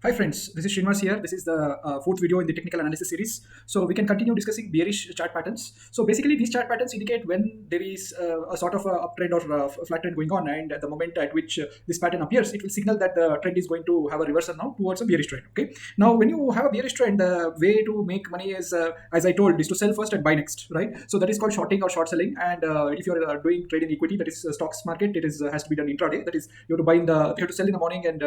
Hi friends, this is Srinivas here. This is the fourth video in the technical analysis series. So we can continue discussing bearish chart patterns. So basically these chart patterns indicate when there is a sort of a uptrend or a flat trend going on, and at the moment at which this pattern appears, it will signal that the trend is going to have a reversal now towards a bearish trend. Okay. Now when you have a bearish trend, the way to make money is, as I told, is to sell first and buy next, right? So that is called shorting or short selling. And if you're doing trade in equity, that is stocks market, it is has to be done intraday. That is you have to buy in the you have to sell in the morning and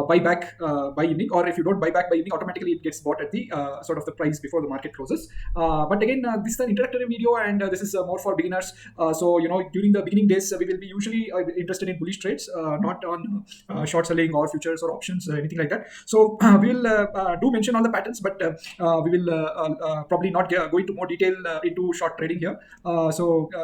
buy back by evening, or if you don't buy back by evening, automatically it gets bought at the sort of the price before the market closes. But again, this is an introductory video, and this is more for beginners. So during the beginning days, we will be usually interested in bullish trades, not on short selling or futures or options, anything like that. So we will do mention all the patterns, but we will probably not go into more detail into short trading here.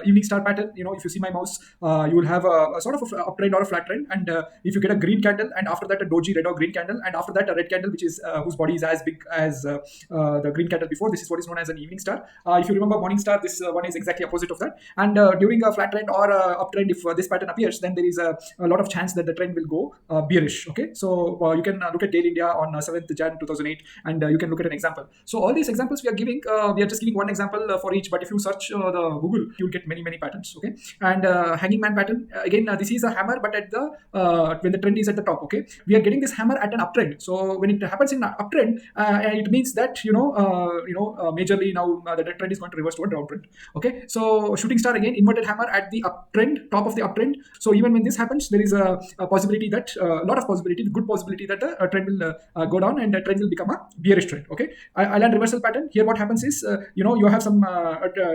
Evening star pattern, if you see my mouse, you will have a sort of a uptrend or a flat trend, and if you get a green candle, and after that a doji red or green candle, and after that a red candle which is whose body is as big as the green candle before, this is what is known as an evening star. If you remember morning star, this one is exactly opposite of that. And during a flat trend or uptrend, if this pattern appears, then there is a lot of chance that the trend will go bearish. Okay, so you can look at Dale India on 7th Jan 2008, and you can look at an example. So all these examples we are giving, we are just giving one example for each, but if you search the Google, you'll get many patterns. Okay, and hanging man pattern, again, this is a hammer, but at the when the trend is at the top. Okay, we are getting this hammer at an uptrend. So when it happens in an uptrend, it means that majorly now the trend is going to reverse to a downtrend. Okay, so shooting star, again inverted hammer at the uptrend, top of the uptrend. So even when this happens, there is a possibility that lot of possibility, good possibility that the trend will go down and the trend will become a bearish trend. Okay, island reversal pattern. Here what happens is you have some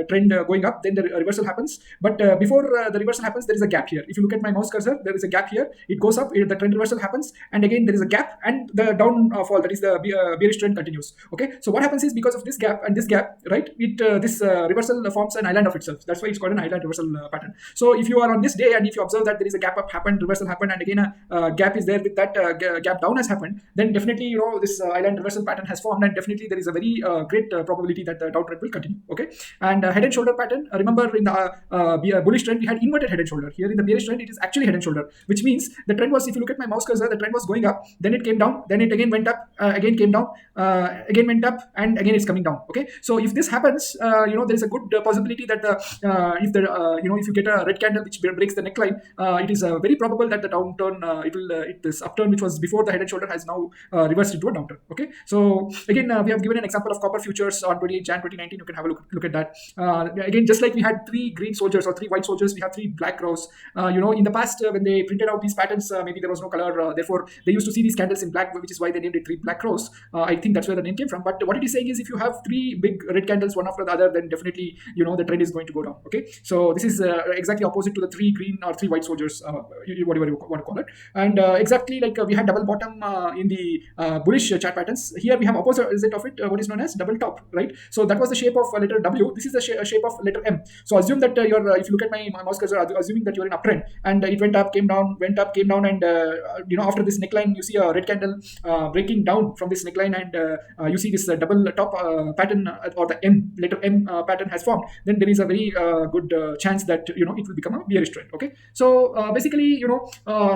trend going up, then the reversal happens, but before the reversal happens, there is a gap here. If you look at my mouse cursor, there is a gap here. It goes up, the trend reversal happens, and again there is a gap, and the downfall, that is the bearish trend, continues. Okay, so what happens is, because of this gap and this gap, right, this reversal forms an island of itself. That's why it's called an island reversal pattern. So if you are on this day and if you observe that there is a gap up happened, reversal happened, and again a gap is there with that gap down has happened, then definitely this island reversal pattern has formed, and definitely there is a very great probability that the downtrend will continue. Okay, and head and shoulder pattern. Remember, in the bullish trend we had inverted head and shoulder. Here in the bearish trend, it is actually head and shoulder, which means the trend was, if you look at my mouse cursor, the trend was going up, then it came down, then it again went up, again came down, again went up, and again it's coming down. Okay, so if this happens, there is a good possibility that if you get a red candle which breaks the neckline, it is very probable that the downturn, this upturn which was before the head and shoulder has now reversed into a downturn. Okay, so again, we have given an example of copper futures on 28 Jan 2019. You can have a look at that. Again, just like we had 3 green soldiers or 3 white soldiers, we have 3 black crows. In the past, when they printed out these patterns, maybe there was no color, therefore they used to see these candles in black, which is why they named it 3 black crows. I think that's where the name came from. But what it is saying is, if you have 3 big red candles one after the other, then definitely the trend is going to go down. Okay, so this is exactly opposite to the 3 green or 3 white soldiers, whatever you want to call it. And exactly like we had double bottom in the bullish chart patterns, here we have opposite of it, what is known as double top, right? So that was the shape of letter W. This is the shape of letter M. So assume that if you look at my mouse cursor, assuming that you're in uptrend, and it went up, came down, went up, came down, and after this neckline, you see a red candle breaking down from this neckline, and you see this double top pattern, or the M, letter M pattern has formed. Then there is a very good chance that it will become a bearish trend. Okay, so basically,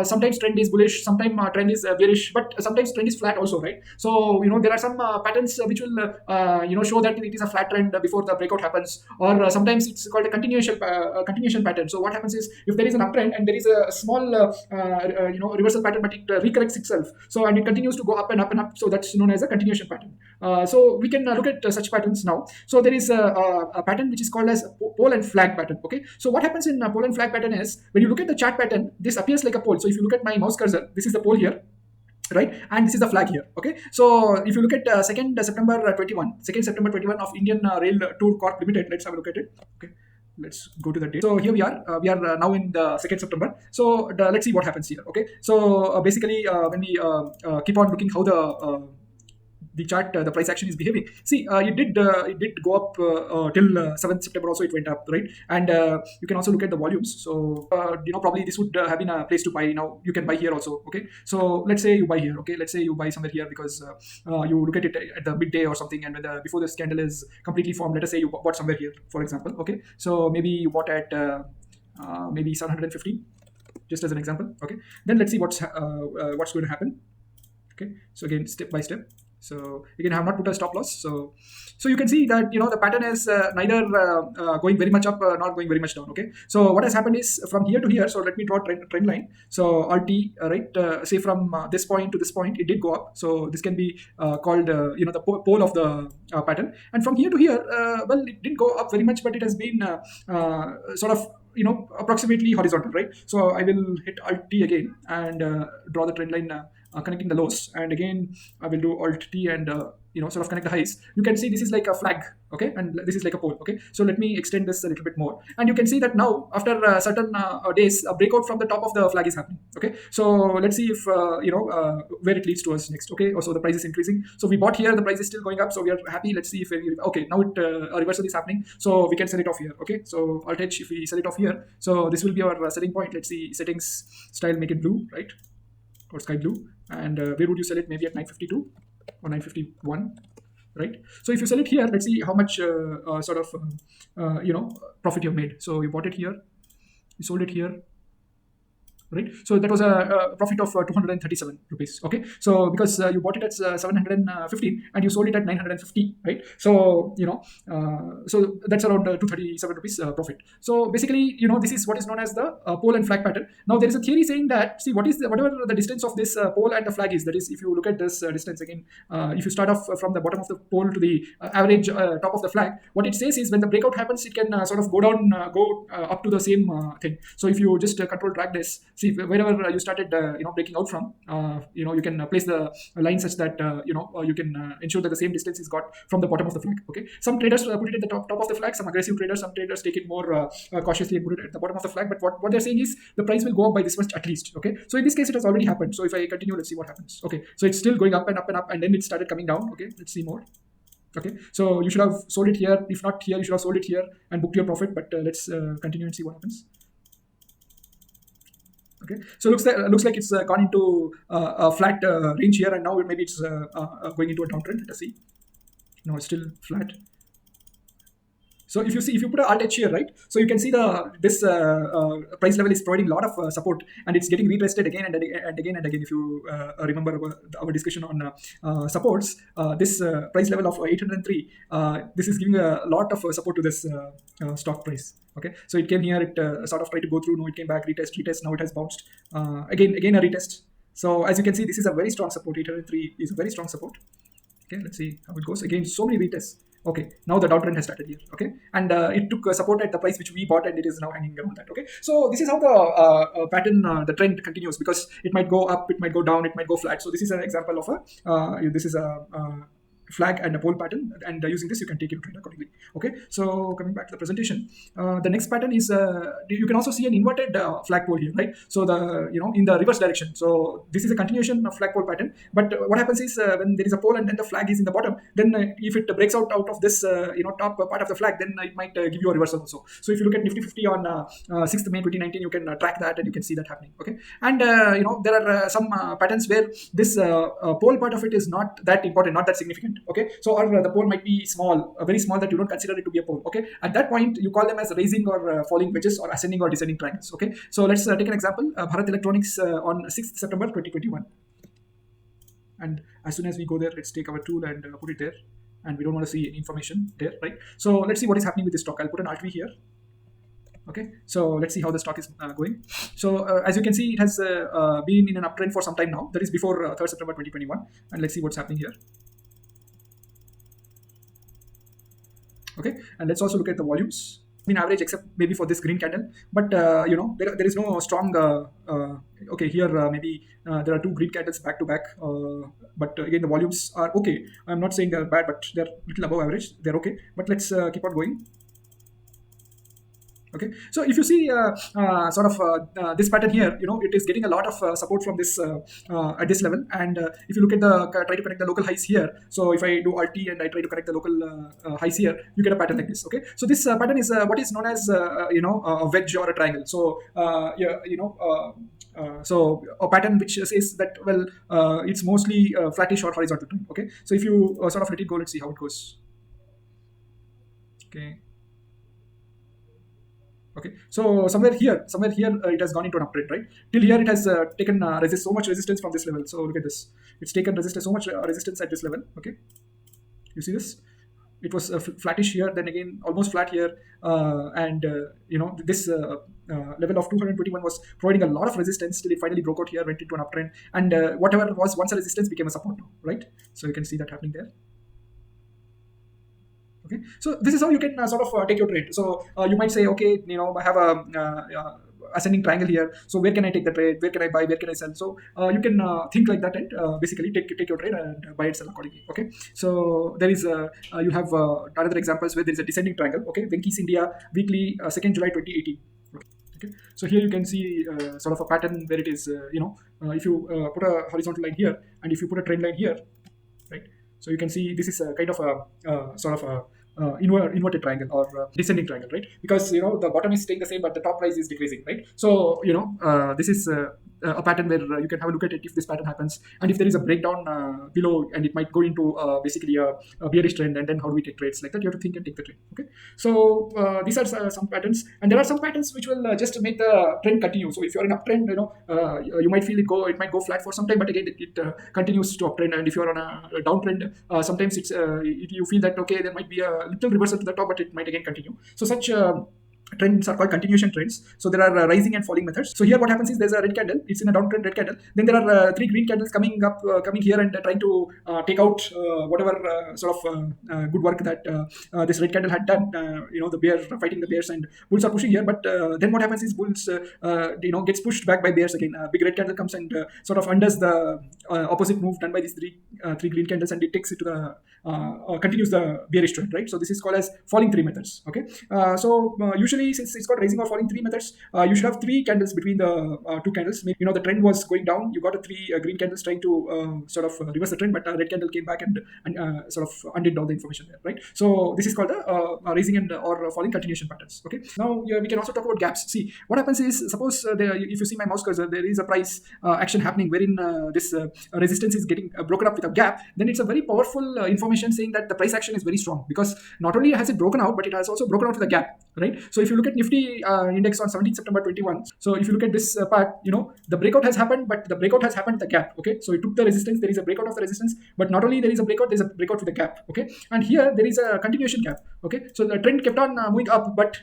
sometimes trend is bullish, sometimes trend is bearish, but sometimes trend is flat also, right? So there are some patterns which will show that it is a flat trend before the breakout happens, or sometimes it's called a continuation pattern. So what happens is, if there is an uptrend and there is a small reversal pattern, but it recorrects itself, so and it continues to go up and up and up, so that's known as a continuation pattern. So we can look at such patterns now. So there is a pattern which is called as pole and flag pattern. Okay, so what happens in pole and flag pattern is, when you look at the chart pattern, this appears like a pole. So if you look at my mouse cursor, this is the pole here, right, and this is the flag here. Okay, so if you look at 2nd September 21 of Indian Rail Tour Corp Limited, let's have a look at it. Okay, let's go to the date. So here we are now in the 2nd September. So let's see what happens here. Okay, so basically when we keep on looking how the chart, the price action is behaving. See, it did go up till 7th September also, it went up, right? And you can also look at the volumes. So probably this would have been a place to buy. Now you can buy here also. Okay, so let's say you buy here. Okay, let's say you buy somewhere here, because you look at it at the midday or something, and when before the candle is completely formed, let us say you bought somewhere here, for example. Okay, so maybe you bought at maybe 750, just as an example. Okay, then let's see what's going to happen. Okay, so again, step by step. So again, I have not put a stop loss. So you can see that the pattern is neither going very much up, nor going very much down. Okay, so what has happened is from here to here. So let me draw trend line. So RT, right? Say from this point to this point, it did go up. So this can be called the pole of the pattern. And from here to here, well, it didn't go up very much, but it has been sort of approximately horizontal, right? So I will hit Alt T again and draw the trend line connecting the lows, and again I will do Alt T and sort of connect the highs. You can see this is like a flag, okay, and this is like a pole. Okay, so let me extend this a little bit more, and you can see that now after certain days, a breakout from the top of the flag is happening. Okay, so let's see if where it leads to us next. Okay, so the price is increasing, so we bought here, the price is still going up, so we are happy. Let's see if okay, now a reversal is happening, so we can sell it off here. Okay, so Alt H, if we sell it off here, so this will be our selling point. Let's see, settings, style, make it blue, right, or sky blue, and where would you sell it? Maybe at 952 or 951, right? So if you sell it here, let's see how much profit you've made. So you bought it here, you sold it here, right? So that was a profit of 237 rupees. Okay, so because you bought it at 715 and you sold it at 950, right? So so that's around 237 rupees profit. So basically, this is what is known as the pole and flag pattern. Now there is a theory saying that, see, whatever the distance of this pole and the flag is, that is, if you look at this distance again, if you start off from the bottom of the pole to the average top of the flag, what it says is when the breakout happens, it can sort of go down, go up to the same thing. So if you just control drag this, see, wherever you started breaking out from, you can place the line such that you can ensure that the same distance is got from the bottom of the flag. Okay, some traders put it at the top of the flag, some aggressive traders, some traders take it more cautiously and put it at the bottom of the flag, but what they're saying is the price will go up by this much at least. Okay, so in this case it has already happened. So if I continue, let's see what happens. Okay, so it's still going up and up and up, and then it started coming down. Okay, let's see more. Okay, so you should have sold it here. If not here, you should have sold it here and booked your profit, but let's continue and see what happens. Okay, so looks like it's gone into a flat range here, and now maybe it's going into a downtrend. Let's see. No, it's still flat. So if you put an Alt H here, right, so you can see this price level is providing a lot of support, and it's getting retested again and again and again. If you remember our discussion on supports, this price level of 803, this is giving a lot of support to this stock price. Okay, so it came here, it sort of tried to go through, no, it came back, retest, now it has bounced, again a retest. So as you can see, this is a very strong support. 803 is a very strong support. Okay, let's see how it goes. Again, so many retests. Okay, now the downtrend has started here. Okay, and it took support at the price which we bought, and it is now hanging around that. Okay, so this is how the pattern, the trend continues, because it might go up, it might go down, it might go flat. So this is an example of a flag and a pole pattern, and using this you can take your trade accordingly. Okay, so coming back to the presentation, the next pattern is you can also see an inverted flag pole here, right? So the in the reverse direction. So this is a continuation of flag pole pattern, but what happens is when there is a pole and then the flag is in the bottom, then if it breaks out of this top part of the flag, then it might give you a reversal also. So if you look at Nifty 50 on 6th May 2019, you can track that and you can see that happening. Okay, and there are some patterns where this pole part of it is not that important, not that significant. Okay, so or the pole might be small, very small, that you don't consider it to be a pole. Okay, at that point you call them as rising or falling wedges, or ascending or descending triangles. Okay, so let's take an example. Bharat Electronics on 6th September 2021, and as soon as we go there, let's take our tool and put it there, and we don't want to see any information there, right? So let's see what is happening with this stock. I'll put an Alt V here. Okay, so let's see how the stock is going. So as you can see, it has been in an uptrend for some time now. That is before 3rd September 2021, and let's see what's happening here. Okay, and let's also look at the volumes. Been average except maybe for this green candle, but there is no strong okay, here maybe there are two green candles back to back, but again the volumes are okay. I'm not saying they're bad, but they're a little above average. They're okay, but let's keep on going. Okay, so if you see this pattern here, it is getting a lot of support from this at this level, and if you look at try to connect the local highs here, so if I do Alt T and I try to connect the local highs here, you get a pattern like this. Okay, so this pattern is what is known as a wedge or a triangle. So so a pattern which says that, well, it's mostly flattish or horizontal. Okay, so if you sort of let it go, let's see how it goes. Okay. Okay, so somewhere here it has gone into an uptrend, right? Till here it has taken so much resistance from this level. So look at this. It's taken resistance so much resistance at this level. Okay, you see this? It was flattish here, then again almost flat here, and this level of 221 was providing a lot of resistance till it finally broke out here, went into an uptrend, and whatever was once a resistance became a support now, right? So you can see that happening there. Okay, so this is how you can sort of take your trade. So you might say, okay, I have a ascending triangle here, so where can I take the trade, where can I buy, where can I sell? So you can think like that, and basically take your trade and buy and sell accordingly. Okay, so there is you have another examples where there is a descending triangle. Okay, Venki's India weekly 2nd July 2018. Okay, so here you can see sort of a pattern where it is if you put a horizontal line here and if you put a trend line here, right? So you can see this is a kind of a sort of a inverted triangle or descending triangle, right? Because the bottom is staying the same, but the top price is decreasing, right? So this is a pattern where you can have a look at it if this pattern happens, and if there is a breakdown below, and it might go into basically a bearish trend, and then how do we take trades like that? You have to think and take the trade. Okay, so these are some patterns, and there are some patterns which will just make the trend continue. So if you're in uptrend, you might feel it might go flat for some time, but again it continues to uptrend. And if you're on a downtrend, sometimes you feel that okay, there might be a little reversal to the top, but it might again continue. So such trends are called continuation trends. So there are rising and falling methods. So here what happens is there's a red candle, it's in a downtrend red candle, then there are three green candles coming here and trying to take out whatever sort of good work that this red candle had done. The bear fighting the bears, and bulls are pushing here, but then what happens is bulls gets pushed back by bears again. Big red candle comes and sort of undoes the opposite move done by these three green candles, and it takes it to the continues the bearish trend, right? So this is called as falling three methods. Okay, usually since it's got rising or falling three methods, you should have three candles between the two candles. Maybe, the trend was going down, you got a three green candles trying to sort of reverse the trend, but a red candle came back and sort of undid all the information there, right? So this is called the rising and or falling continuation patterns. Okay, now we can also talk about gaps. See, what happens is, suppose if you see my mouse cursor, there is a price action happening wherein this resistance is getting broken up with a gap. Then it's a very powerful information saying that the price action is very strong, because not only has it broken out, but it has also broken out with a gap, right? So if you look at Nifty index on 17th September 21, so if you look at this part, the breakout has happened, but the breakout has happened with a gap. Okay, so it took the resistance, there is a breakout of the resistance, but not only there is a breakout, there's a breakout with a gap. Okay, and here there is a continuation gap. Okay, so the trend kept on moving up, but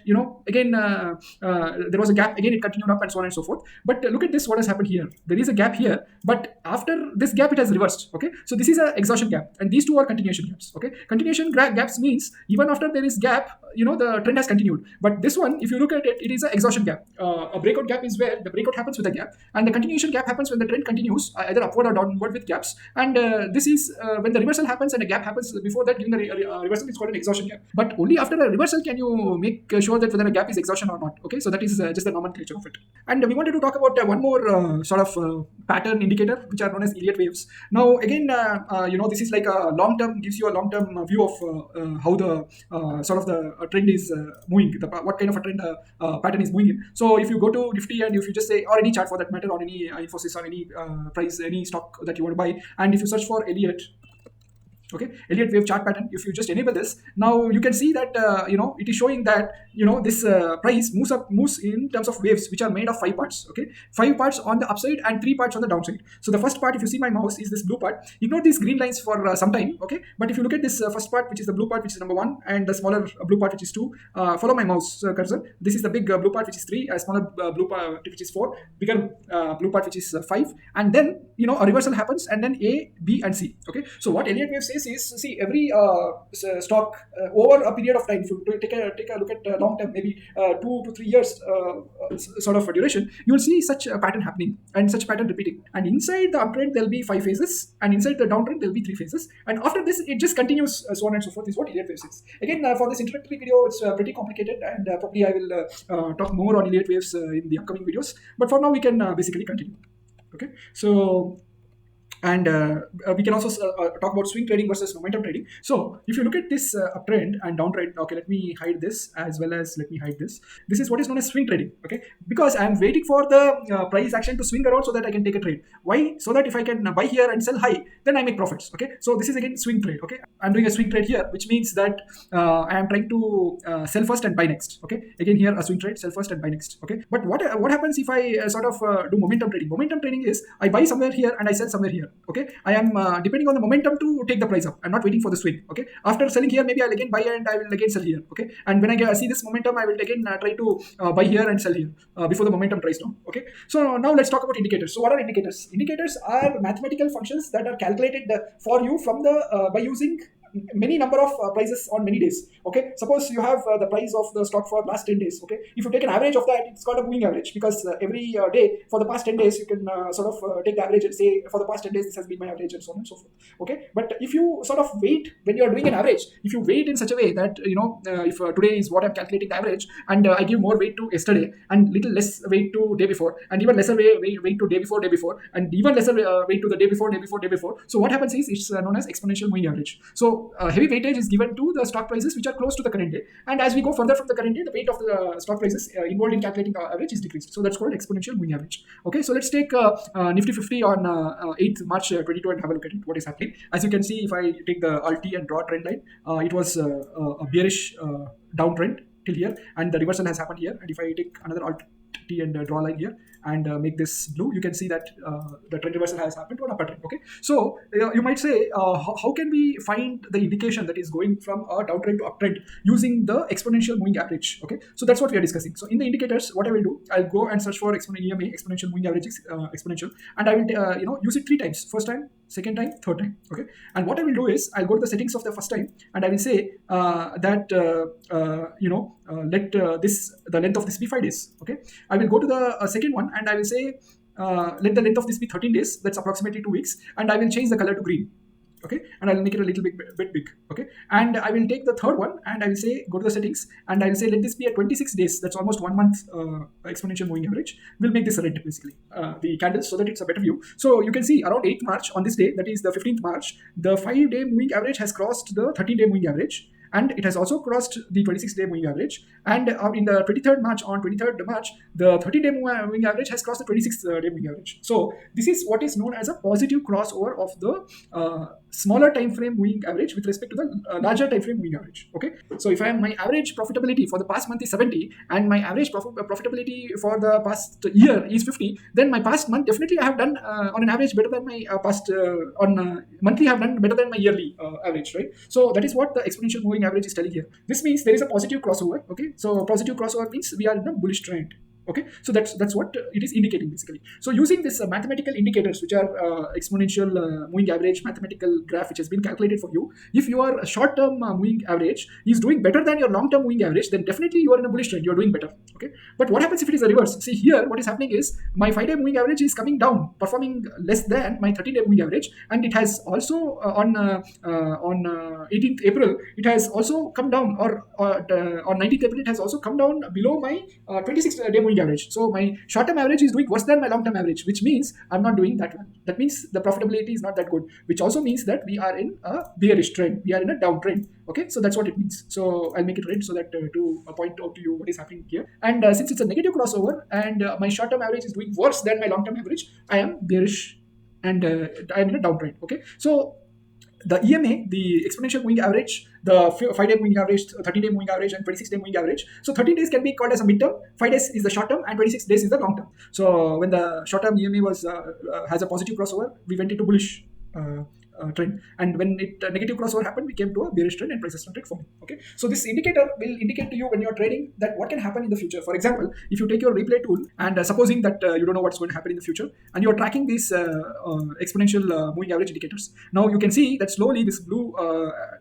again there was a gap, again it continued up, and so on and so forth. But look at this, what has happened here. There is a gap here, but after this gap it has reversed. Okay, so this is a exhaustion gap, and these two are continuation gaps. Okay, continuation gaps means even after there is gap, the trend has continued. But this one, if you look at it, it is an exhaustion gap. A breakout gap is where the breakout happens with a gap, and the continuation gap happens when the trend continues either upward or downward with gaps. And this is when the reversal happens and a gap happens. Before that, during the reversal, it's called an exhaustion gap. But only after a reversal can you make sure that whether a gap is exhaustion or not. Okay, so that is just the nomenclature of it. And we wanted to talk about one more sort of pattern indicator, which are known as Elliott waves. Now again, this is like a long-term, gives you a long-term view of how the sort of the trend is moving, what kind of a trend pattern is moving in. So if you go to Nifty and if you just say, or any chart for that matter, on any Infosys or any price, any stock that you want to buy, and if you search for Elliott, okay, Elliott wave chart pattern, if you just enable this, now you can see that it is showing that this price moves in terms of waves, which are made of 5 parts. Okay, 5 parts on the upside and 3 parts on the downside. So the first part, if you see my mouse, is this blue part. Ignore these green lines for some time. Okay, but if you look at this first part, which is the blue part, which is number 1, and the smaller blue part, which is 2, follow my mouse cursor. This is the big blue part, which is 3, a smaller blue part, which is 4, bigger blue part, which is 5, and then a reversal happens, and then A, B, and C. Okay, so what Elliott wave says is, see, every stock over a period of time, if you take a look at long term, maybe 2 to 3 years sort of a duration, you will see such a pattern happening and such pattern repeating. And inside the uptrend there will be 5 phases, and inside the downtrend there will be 3 phases, and after this it just continues, so on and so forth, is what Elliott wave says. Again, for this introductory video, it's pretty complicated, and probably I will talk more on Elliott waves in the upcoming videos, but for now we can basically continue. Okay, so And we can also talk about swing trading versus momentum trading. So if you look at this uptrend and downtrend, okay, let me hide this as well as let me hide this. This is what is known as swing trading, okay? Because I'm waiting for the price action to swing around so that I can take a trade. Why? So that if I can buy here and sell high, then I make profits, okay? So this is again swing trade, okay? I'm doing a swing trade here, which means that I am trying to sell first and buy next, okay? Again here a swing trade, sell first and buy next, okay? But what happens if I sort of do momentum trading? Momentum trading is I buy somewhere here and I sell somewhere here, okay? I am depending on the momentum to take the price up. I'm not waiting for the swing, okay? After selling here, maybe I'll again buy and I will again sell here, okay? And when I see this momentum, I will again try to buy here and sell here before the momentum tries down, okay? So now let's talk about indicators. So what are indicators? Indicators are mathematical functions that are calculated for you from the by using many number of prices on many days, okay? Suppose you have the price of the stock for last 10 days, okay? If you take an average of that, it's called a moving average, because every day for the past 10 days you can sort of take the average and say for the past 10 days this has been my average, and so on and so forth, okay? But if you sort of wait when you are doing an average, if you wait in such a way that if today is what I'm calculating the average, and I give more weight to yesterday and little less weight to day before, and even lesser weight to day before, and even lesser weight to the day before, so what happens is it's known as exponential moving average. So heavy weightage is given to the stock prices which are close to the current day, and as we go further from the current day, the weight of the stock prices involved in calculating the average is decreased. So that's called exponential moving average, okay? So let's take Nifty 50 on 8th March 22 and have a look at it, what is happening. As you can see, if I take the alt and draw trend line, it was a bearish downtrend till here, and the reversal has happened here. And if I take another alt T and draw line here and make this blue, you can see that the trend reversal has happened to an upper trend, okay? So you might say, how can we find the indication that is going from a downtrend to uptrend using the exponential moving average, okay? So that's what we are discussing. So in the indicators, what I will do, I'll go and search for EMA, exponential moving average, exponential, and I will use it 3 times: first time, second time, third time, okay? And what I will do is I'll go to the settings of the first time, and I will say that let the length of this be 5 days, okay? I will go to the second one, and I will say let the length of this be 13 days, that's approximately 2 weeks, and I will change the color to green, okay? And I'll make it a little bit big, okay? And I will take the third one, and I will say go to the settings, and I will say let this be a 26 days, that's almost 1 month exponential moving average. We'll make this red, basically, the candles, so that it's a better view. So you can see around 8th March, on this day, that is the 15th March, the 5-day moving average has crossed the 13-day moving average, and it has also crossed the 26-day moving average. And in the 23rd March, on 23rd March, the 30-day moving average has crossed the 26-day moving average. So this is what is known as a positive crossover of the smaller time frame moving average with respect to the larger time frame moving average, okay? So if my average profitability for the past month is 70 and my average profitability for the past year is 50, then my past month definitely I have done on an average better than my monthly I have done better than my yearly average, right? So that is what the exponential moving average is telling here. This means there is a positive crossover, okay? So positive crossover means we are in a bullish trend, okay? So that's what it is indicating, basically. So using this mathematical indicators, which are exponential moving average mathematical graph, which has been calculated for you, if your short-term moving average is doing better than your long-term moving average, then definitely you are in a bullish trend, you are doing better, okay? But what happens if it is a reverse? See here, what is happening is my 5-day moving average is coming down, performing less than my 30-day moving average, and it has also on 18th April, it has also come down, or on 19th April, it has also come down below my 26-day moving average. So my short-term average is doing worse than my long-term average, which means I'm not doing that well. That means the profitability is not that good, which also means that we are in a bearish trend. We are in a downtrend. Okay, so that's what it means. So I'll make it red so that to point out to you what is happening here. And since it's a negative crossover and my short-term average is doing worse than my long-term average, I am bearish and I'm in a downtrend. Okay, so the EMA, the exponential moving average, the 5-day moving average, 30-day moving average, and 26-day moving average. So 30 days can be called as a midterm, 5 days is the short term, and 26 days is the long term. So when the short term EMA was has a positive crossover, we went into bullish trend, and when it negative crossover happened, we came to a bearish trend and prices started falling. Okay, so this indicator will indicate to you when you're trading that what can happen in the future. For example, if you take your replay tool and supposing that you don't know what's going to happen in the future, and you're tracking these exponential moving average indicators, now you can see that slowly this blue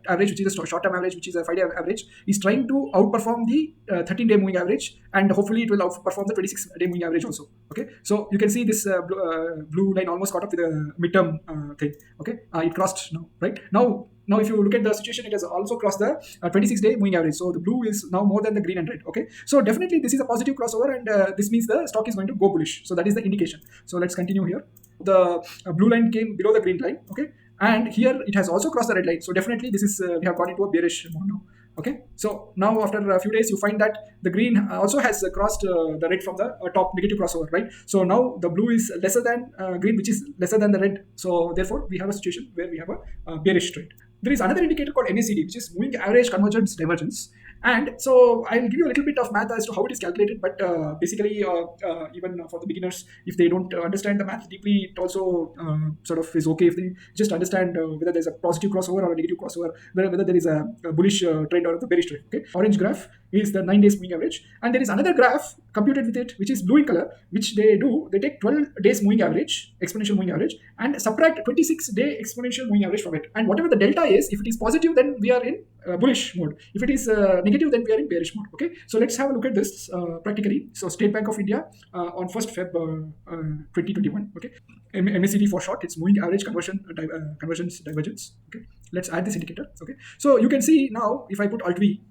average, which is a short-term average, which is a 5-day average, is trying to outperform the 13-day moving average, and hopefully it will outperform the 26-day moving average also. Okay, so you can see this blue line almost caught up with the midterm thing. Okay, it crossed now, right? Now, if you look at the situation, it has also crossed the 26-day moving average. So the blue is now more than the green and red. Okay, so definitely this is a positive crossover, and this means the stock is going to go bullish. So that is the indication. So let's continue here. The blue line came below the green line. Okay, and here it has also crossed the red line. So definitely this is we have gone into a bearish mode now. Okay, so now after a few days, you find that the green also has crossed the red from the top negative crossover, right? So now the blue is lesser than green, which is lesser than the red. So therefore, we have a situation where we have a bearish trend. There is another indicator called MACD, which is moving average convergence divergence. And so I'll give you a little bit of math as to how it is calculated, but basically, even for the beginners, if they don't understand the math deeply, it also sort of is okay if they just understand whether there's a positive crossover or a negative crossover, whether there is a bullish trend or a bearish trend. Okay, orange graph is the 9 days moving average, and there is another graph computed with it, which is blue in color, which they take 12 days moving average, exponential moving average, and subtract 26-day exponential moving average from it. And whatever the delta is, if it is positive, then we are in bullish mode. If it is negative, then we are in bearish mode. Okay, so let's have a look at this practically. So State Bank of India on 1st Feb 2021. Okay, MACD for short, it's moving average convergence divergence. Okay, let's add this indicator. Okay, so you can see now if I put Alt V.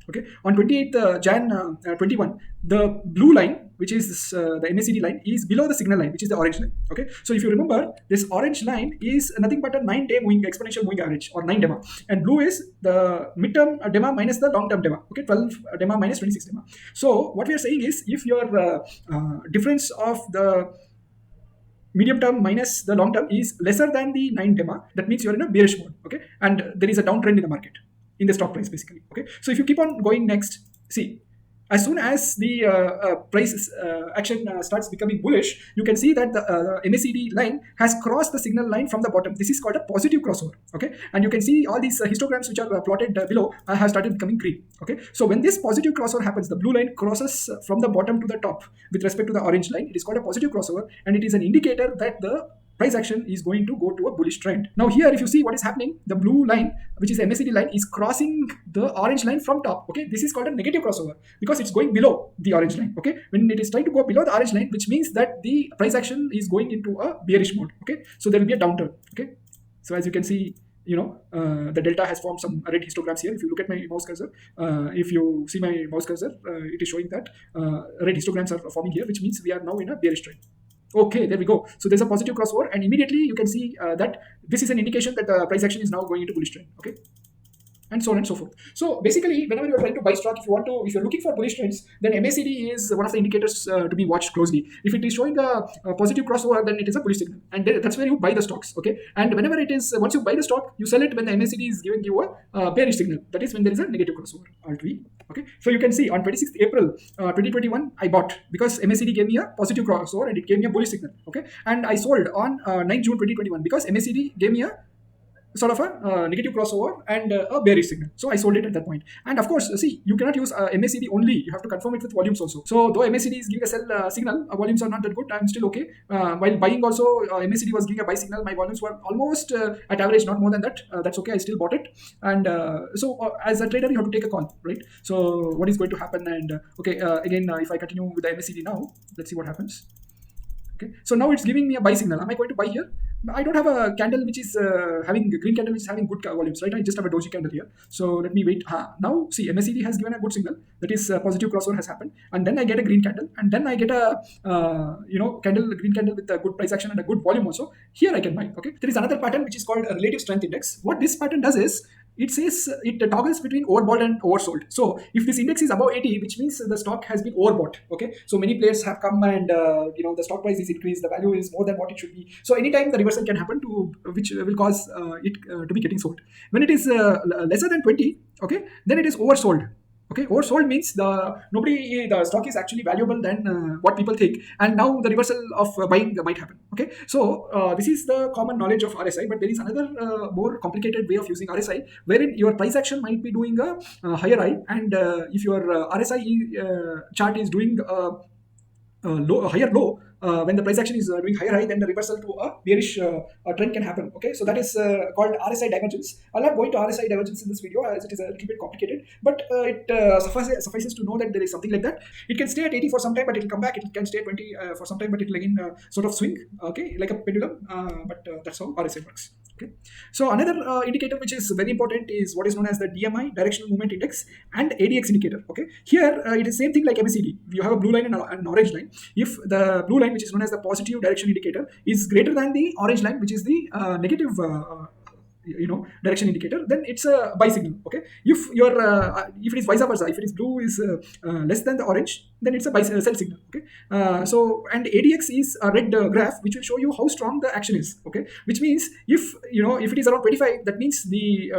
Okay, on 28th Jan 21, the blue line, which is the MACD line, is below the signal line, which is the orange line. Okay, so if you remember, this orange line is nothing but a 9-day moving exponential moving average, or 9 DEMA, and blue is the midterm DEMA minus the long-term DEMA. Okay, 12 DEMA minus 26 DEMA. So what we are saying is, if your difference of the medium term minus the long term is lesser than the 9 DEMA, that means you're in a bearish mode. Okay, and there is a downtrend in the market, in the stock price basically. Okay, so if you keep on going next, see, as soon as the price action starts becoming bullish, you can see that the MACD line has crossed the signal line from the bottom. This is called a positive crossover. Okay, and you can see all these histograms which are plotted below have started becoming green. Okay, so when this positive crossover happens, the blue line crosses from the bottom to the top with respect to the orange line. It is called a positive crossover, and it is an indicator that the price action is going to go to a bullish trend. Now here, if you see what is happening, the blue line, which is the MACD line, is crossing the orange line from top. Okay, this is called a negative crossover because it's going below the orange line. Okay, when it is trying to go below the orange line, which means that the price action is going into a bearish mode. Okay, so there will be a downturn. Okay, so as you can see, the delta has formed some red histograms here. If you look at my mouse cursor, if you see my mouse cursor, it is showing that red histograms are forming here, which means we are now in a bearish trend. Okay, there we go. So there's a positive crossover, and immediately you can see that this is an indication that the price action is now going into bullish trend. Okay, and so on and so forth. So basically, whenever you're trying to buy stock, if you're looking for bullish trends, then MACD is one of the indicators to be watched closely. If it is showing a positive crossover, then it is a bullish signal, and that's where you buy the stocks. Okay, and whenever it is, once you buy the stock, you sell it when the MACD is giving you a bearish signal. That is when there is a negative crossover. Alt V. Okay, so you can see on 26th April 2021, I bought because MACD gave me a positive crossover and it gave me a bullish signal. Okay, and I sold on 9th June 2021 because MACD gave me a sort of a negative crossover and a bearish signal. So I sold it at that point. And of course, see, you cannot use MACD only. You have to confirm it with volumes also. So though MACD is giving a sell signal, volumes are not that good. I'm still okay. While buying also, MACD was giving a buy signal. My volumes were almost at average, not more than that. That's okay. I still bought it. And so as a trader, you have to take a call, right? So what is going to happen? And again, if I continue with the MACD now, let's see what happens. Okay, so now it's giving me a buy signal. Am I going to buy here? I don't have a candle which is having a green candle which is having good volumes, right? I just have a doji candle here. So let me wait. Now see, MACD has given a good signal. That is positive crossover has happened, and then I get a green candle, and then I get a green candle with a good price action and a good volume also. Here I can buy. Okay, there is another pattern which is called a relative strength index. What this pattern does is, it says it toggles between overbought and oversold. So if this index is above 80, which means the stock has been overbought. Okay, so many players have come and the stock price is increased, the value is more than what it should be. So anytime the reversal can happen, to which will cause it to be getting sold. When it is lesser than 20, okay, then it is oversold. Okay, oversold means the stock is actually valuable than what people think, and now the reversal of buying might happen. Okay, so this is the common knowledge of RSI, but there is another more complicated way of using RSI, wherein your price action might be doing a higher high, and if your RSI chart is doing a higher low, when the price action is doing higher, then the reversal to a bearish trend can happen. Okay, so that is called RSI divergence. I'll not go into RSI divergence in this video as it is a little bit complicated, but it suffices to know that there is something like that. It can stay at 80 for some time, but it will come back. It can stay at 20 for some time, but it will again sort of swing. Okay, like a pendulum. But that's how RSI works. Okay. So another indicator which is very important is what is known as the DMI, Directional Movement Index, and ADX indicator. Okay. Here it is same thing like MACD. You have a blue line and an orange line. If the blue line, which is known as the positive direction indicator, is greater than the orange line, which is the negative direction indicator, then it's a buy signal. Okay, if if it is vice versa, if it is blue is less than the orange, then it's a sell signal. Okay, so and ADX is a red graph which will show you how strong the action is. Okay, which means if it is around 25, that means the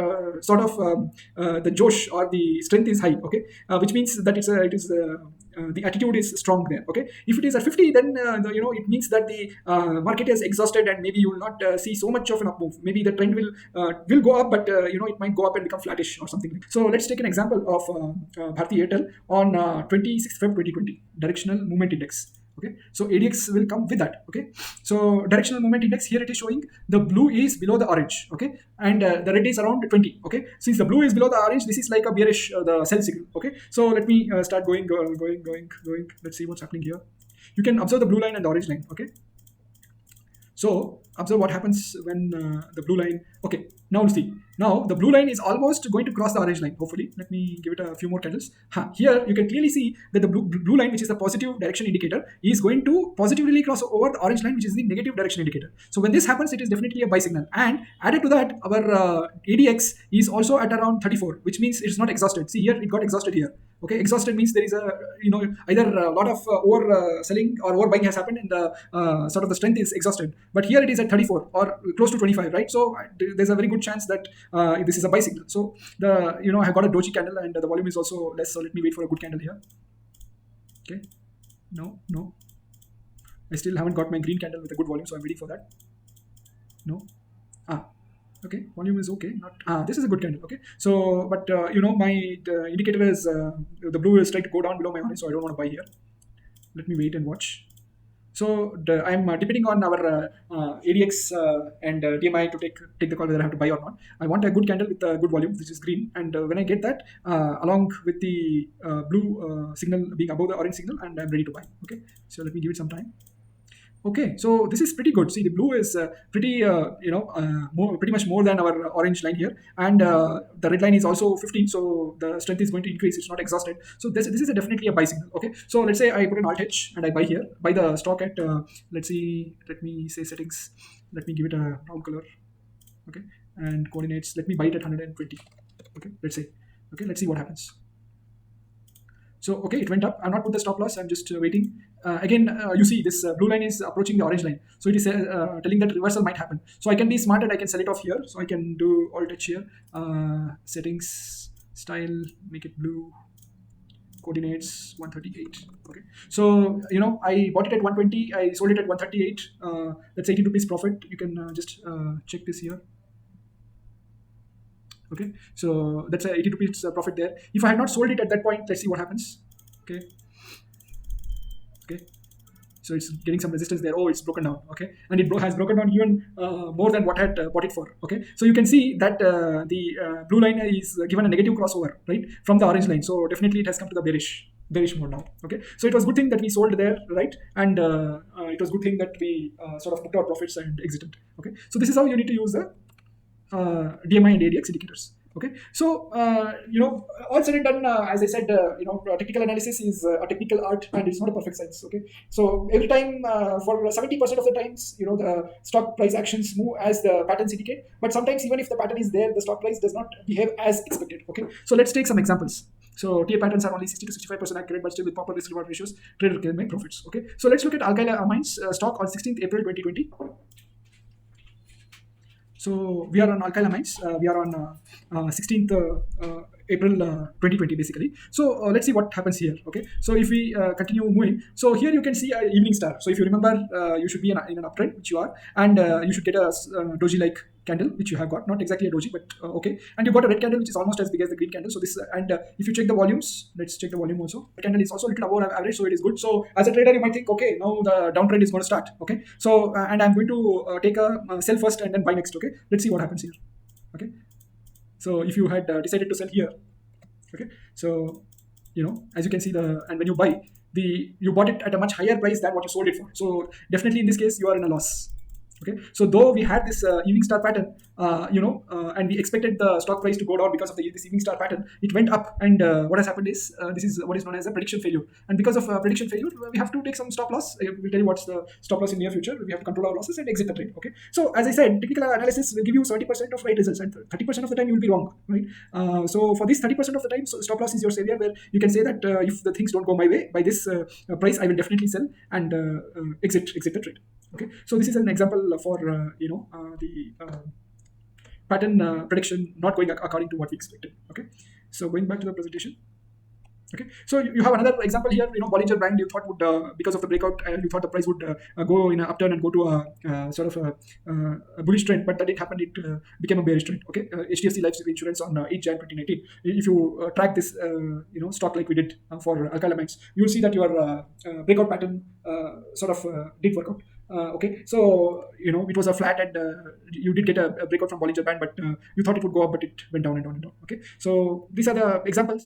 the josh or the strength is high. Okay, which means that the attitude is strong there. Okay, if it is at 50, then it means that the market is exhausted and maybe you will not see so much of an up move. Maybe the trend will go up, but it might go up and become flattish or something. So let's take an example of Bharti Airtel on 26th Feb 2020 directional movement index. Okay, so ADX will come with that. Okay, so directional movement index, here it is showing the blue is below the orange. Okay, and the red is around 20. Okay, since the blue is below the orange, this is like a bearish the sell signal. Okay, so let me start going. Let's see what's happening here. You can observe the blue line and the orange line. Okay, so observe what happens when the blue line. Okay, now see. Now the blue line is almost going to cross the orange line. Hopefully, let me give it a few more candles. Here you can clearly see that the blue line, which is the positive direction indicator, is going to positively cross over the orange line, which is the negative direction indicator. So when this happens, it is definitely a buy signal. And added to that, our ADX is also at around 34, which means it's not exhausted. See here, it got exhausted here. Okay, exhausted means there is a either a lot of over selling or over buying has happened, and the sort of the strength is exhausted. But here it is at 34 or close to 25, right? So there's a very good chance that this is a buy signal. So I have got a doji candle and the volume is also less. So let me wait for a good candle here. Okay, no, I still haven't got my green candle with a good volume, so I'm waiting for that. No, okay, volume is okay. Not this is a good candle. Okay, so but my indicator is the blue is trying to go down below my orange, so I don't want to buy here. Let me wait and watch. So I'm depending on our ADX and DMI to take the call whether I have to buy or not. I want a good candle with a good volume, which is green, and when I get that along with the blue signal being above the orange signal, and I'm ready to buy. Okay, so let me give it some time. Okay, so this is pretty good. See, the blue is pretty much more than our orange line here, and the red line is also 15. So the strength is going to increase. It's not exhausted. So this is definitely a buy signal. Okay, so let's say I put an alt hedge and I buy here, buy the stock at let's see. Let me say settings. Let me give it a brown color. Okay, and coordinates. Let me buy it at 120. Okay, let's say. Okay, let's see what happens. So, okay, it went up. I'm not put the stop loss. I'm just waiting. Again, you see this blue line is approaching the orange line. So it is telling that reversal might happen. So I can be smart and I can sell it off here. So I can do alt touch here. Settings, style, make it blue. Coordinates 138. Okay. So, I bought it at 120. I sold it at 138. That's 80 rupees profit. You can just check this here. Okay, so that's a 80 rupees profit there. If I had not sold it at that point, let's see what happens. Okay, so it's getting some resistance there. Oh, it's broken down. Okay, and it has broken down even more than what I had bought it for. Okay, so you can see that the blue line is given a negative crossover, right, from the orange line. So definitely it has come to the bearish mode now. Okay, so it was good thing that we sold there, right, and it was good thing that we sort of booked our profits and exited. Okay, so this is how you need to use the DMI and ADX indicators. Okay, so all said and done, as I said, technical analysis is a technical art and it's not a perfect science. Okay, so every time for 70% of the times, the stock price actions move as the patterns indicate, but sometimes even if the pattern is there, the stock price does not behave as expected. Okay, so let's take some examples. So TA patterns are only 60 to 65% accurate, but still with proper risk reward ratios, trader can make profits. Okay, so let's look at Alkyl Amines stock on 16th April 2020. So we are on Alkyl Amines. We are on 16th April 2020 basically. So let's see what happens here. Okay. So if we continue moving, so here you can see an evening star. So if you remember, you should be in an uptrend, which you are, and you should get a doji-like candle which you have got, not exactly a doji, but okay, and you got a red candle which is almost as big as the green candle. So this and if you check the volumes, let's check the volume also. The candle is also a little above average, so it is good. So as a trader, you might think, okay, now the downtrend is going to start. Okay, so and I'm going to take a sell first and then buy next. Okay, let's see what happens here. Okay, so if you had decided to sell here, okay, so as you can see, the and when you buy, you bought it at a much higher price than what you sold it for. So definitely in this case you are in a loss. Okay, so though we had this evening star pattern, and we expected the stock price to go down because of this evening star pattern, it went up, and what has happened is this is what is known as a prediction failure. And because of prediction failure, we have to take some stop loss. We'll tell you what's the stop loss in near future. We have to control our losses and exit the trade. Okay, so as I said, technical analysis will give you 70% of right results, and 30% of the time you will be wrong. Right. So for this 30% of the time, so stop loss is your savior, where you can say that if the things don't go my way by this price, I will definitely sell and exit the trade. Okay, so this is an example for the pattern prediction not going according to what we expected. Okay, so going back to the presentation. Okay, so you have another example here. Bollinger Band, you thought would because of the breakout, you thought the price would go in an upturn and go to a sort of a bullish trend, but that didn't happen. It became a bearish trend. Okay, HDFC Life Insurance on 8 Jan 2019. If you track this, stock like we did for Alkylamines, you will see that your breakout pattern sort of did work out. Okay, so it was a flat, and you did get a breakout from Bollinger Band, but you thought it would go up, but it went down and down and down. Okay, so these are the examples.